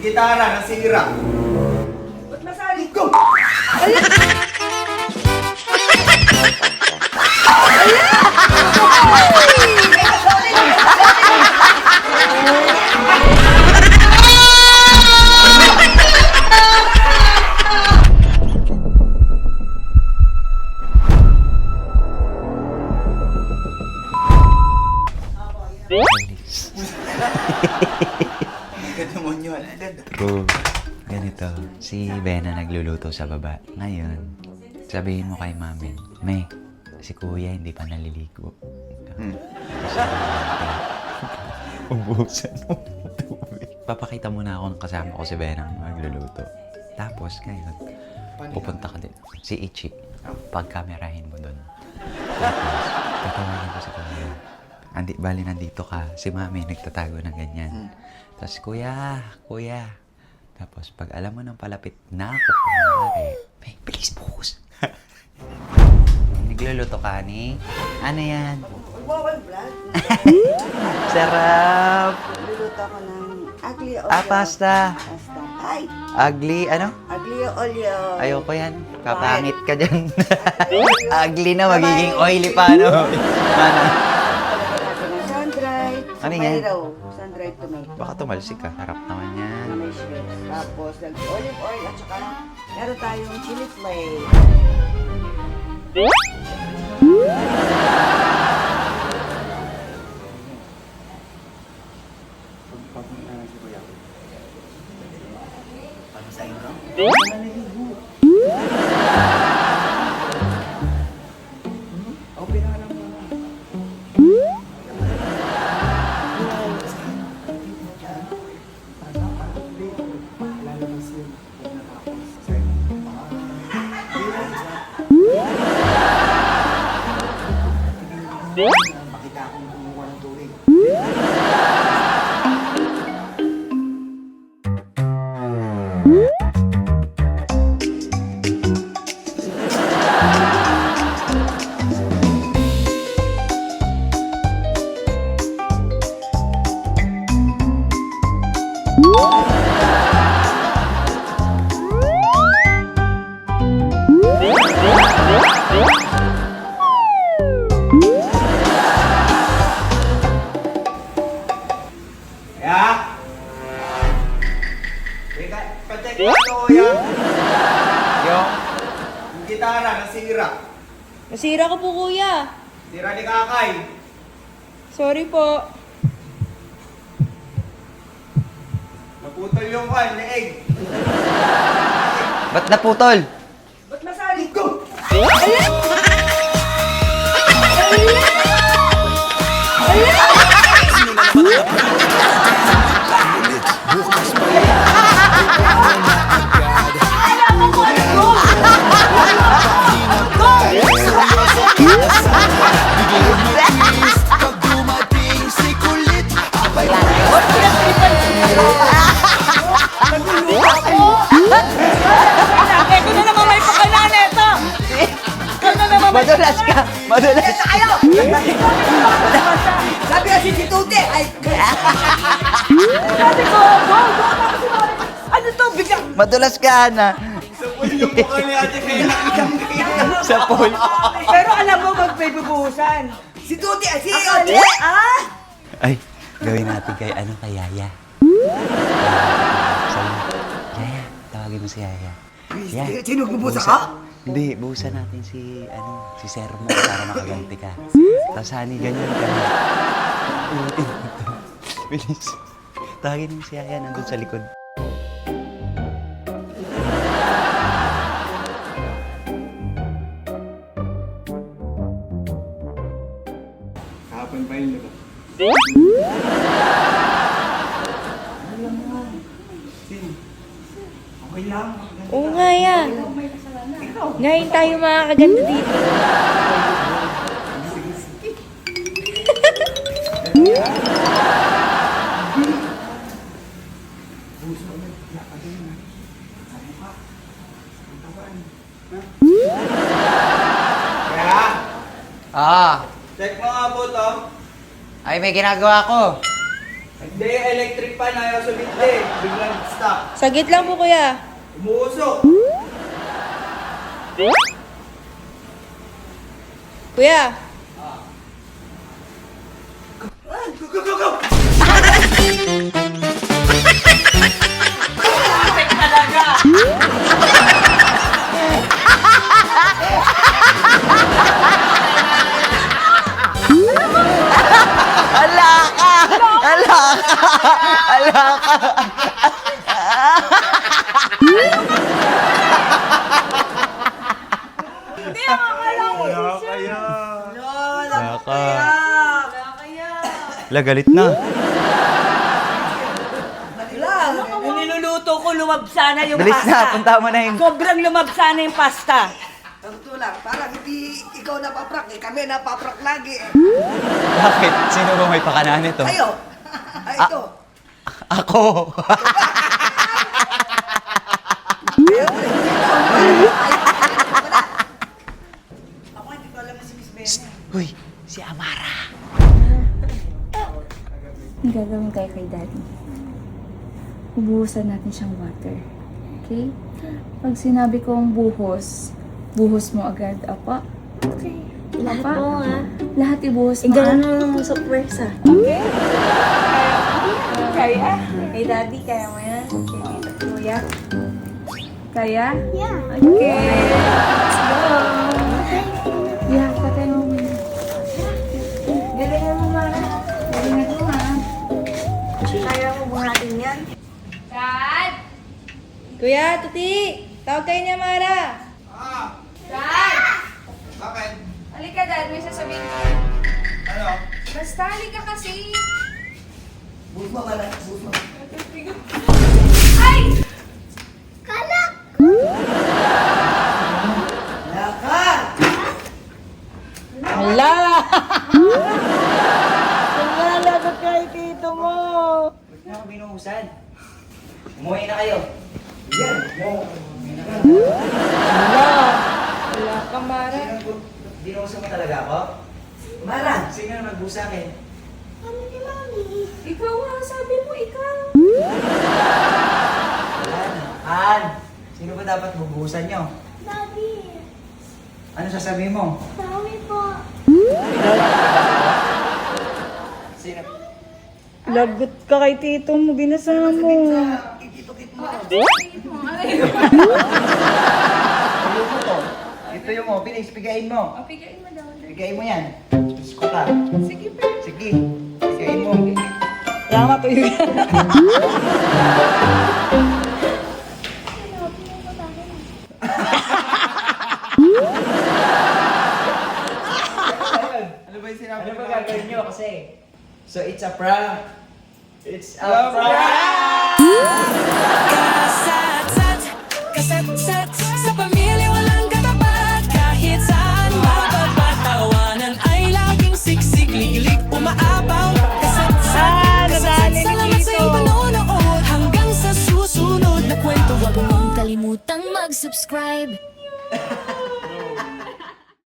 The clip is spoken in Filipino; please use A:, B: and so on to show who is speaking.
A: Gitara nasira.
B: Ba't nasali ko?
A: Demonyo agad.
C: True. Ganito, si Bena nagluluto sa baba. Ngayon, sabihin mo kay mami, May, si kuya hindi pa naliligo. Ubusan mo ng tubig. Papakita muna ako ng kasama ko si Bena magluluto. Tapos ngayon, pupunta ka din. Si Ichi, pagkamerahin mo doon. Tapos, tatawagin ko si kuya. Bali nandito ka, si mami nagtatago ng ganyan. Tapos, kuya. Tapos, pag alam mo nang palapit na ako, kumari, may bilis buhos. Nagluluto ka ni? Ano yan?
B: Bawal vlog.
C: Sarap!
B: Luluto ako ng ugly olio.
C: Pasta.
B: Pasta. Ay,
C: Ugly, ano?
B: ugly olio.
C: Ayoko yan. Kapangit ka dyan. Ugly na, magiging oily pa, no? Mana?
B: Palagyan natin ng sun-dried.
C: Ano yan?
B: Tomato. Sun-dried tomato.
C: Baka tumalsik ka. Harap naman yan.
B: May shrimps. Tapos, olive oil at saka meron tayong chili flake.
A: Ano sa inyo?
B: O, pinahalang mo na.
A: Makita akong kumuha ng tubig. Kaya? Pacheck mo ito, kuya. Yung gitara nasira.
D: Nasira ko po, kuya.
A: Sira ni Kakay.
D: Sorry po.
A: Naputol yung leeg.
C: Ba't naputol?
B: Ba't nasali ko?
D: Ito na naman may pakanan ito. Ito na naman may
C: Madulas ka! Madulas!
B: Kayo! Sabi kasi si Tute, ay...
D: sabi ko. Go. Ano to? Biglang.
C: Madulas ka, Ana!
A: Sa pool yung mukha ni Ate Bella.
C: Sa pool.
B: Pero alam mo, magbibubuhusan. Si Tute, si Ote! Ah!
C: Ay, gawin natin kay Yaya. Sabi mo, Yaya, tawagin mo si Yaya. Yaya,
B: Sino magbubusa ka?
C: Hindi, buhusan natin si Sermo para makaganti ka. Tapos honey, ganyan ka na. Bilis. Tawagin mo si Yaya, nandun sa likod.
A: Kahapon pa yun, diba?
B: Okay lang.
D: Oo nga yan. Ngayon tayo makakaganda dito.
A: Kaya,
C: Ah,
A: check mo nga po to.
C: ay may ginagawa ko.
A: Hindi, electric fan. Ayaw sumindi. Biglang stop.
D: Sagit lang po, kuya.
A: Umuusok.
D: Kuya.
A: Go, go, go, go!
C: Laka. La, galit na.
B: Yung niluluto ko, lumabsa na yung
C: Bilis
B: pasta.
C: na, punta mo na yung...
B: Sobrang lumabsa na yung pasta.
E: Totoo lang, parang hindi ikaw napaprak eh. Kami napaprak lagi eh.
C: Bakit? Sino ba may pakana nito?
E: Kayo! Ay, ito.
C: Ako.
E: Ako hindi ko alam na si Miss Bene.
C: Uy, si Amara.
F: Ang gagawin tayo kay Daddy. Ubuhusan natin siyang water. Okay? Pag sinabi kong buhos, buhos mo agad. Apa? Okay.
D: Lahat
F: Apa?
D: po, ha?
F: Lahat ibuhos mo.
D: Ganun lang sa pwersa.
F: Okay? Kaya? Kay Daddy, kaya mo yan? Kay Tita Kuya? Kaya?
D: Yeah.
F: Okay. Let's go. Yeah, patay mo muna. Galingan mo, Mara. Galingan mo, ha?
E: Kaya mo buhatin yan.
D: Kuya, Tuti. Tawag kayo niya, Mara.
A: Bakit?
G: Halika, Dad. May sasabihin ko.
A: Ano?
G: Basta, halika kasi.
E: Buhos mo, wala. Buhos mo.
G: Ay!
E: Lakad!
B: Hala! Nalagot kay tito mo.
C: Huwag na ako binuhusan. Umuwi na kayo.
D: Wala ka, Mara.
C: Binuhusan mo talaga ako?
E: Mara!
C: Sino na nagbuhos sa akin?
G: Ikaw nga, sabi mo, ikaw.
C: Wala na. Han! Sino ba dapat bubuhusan nyo?
H: Daddy,
C: Ano sasabihin mo?
H: sorry po.
C: Sino?
B: Lagot ka kay tito mo, binasa mo.
E: Ikitukit mo.
C: Ayun mo to. Ito yung mo. Bilis, pigain mo.
G: Pigain mo daw.
C: Pigain mo yan. Gusto ka.
G: Sige, pa.
C: Sige. Pigain mo.
B: Kaya matuyo yan.
A: Ano ba yung sinabi
C: Ano
A: ko?
C: ba gagawin nyo kasi? So it's a prank. It's a prank!
I: Kasat-sat sa pamilya walang katapat. Kahit saan mapapatawanan ay laging siksik, lilik, umaapaw. Kasat-sat, kasat, salamat sa iyong panonood. Hanggang sa susunod na kwento, huwag mong kalimutang mag-subscribe.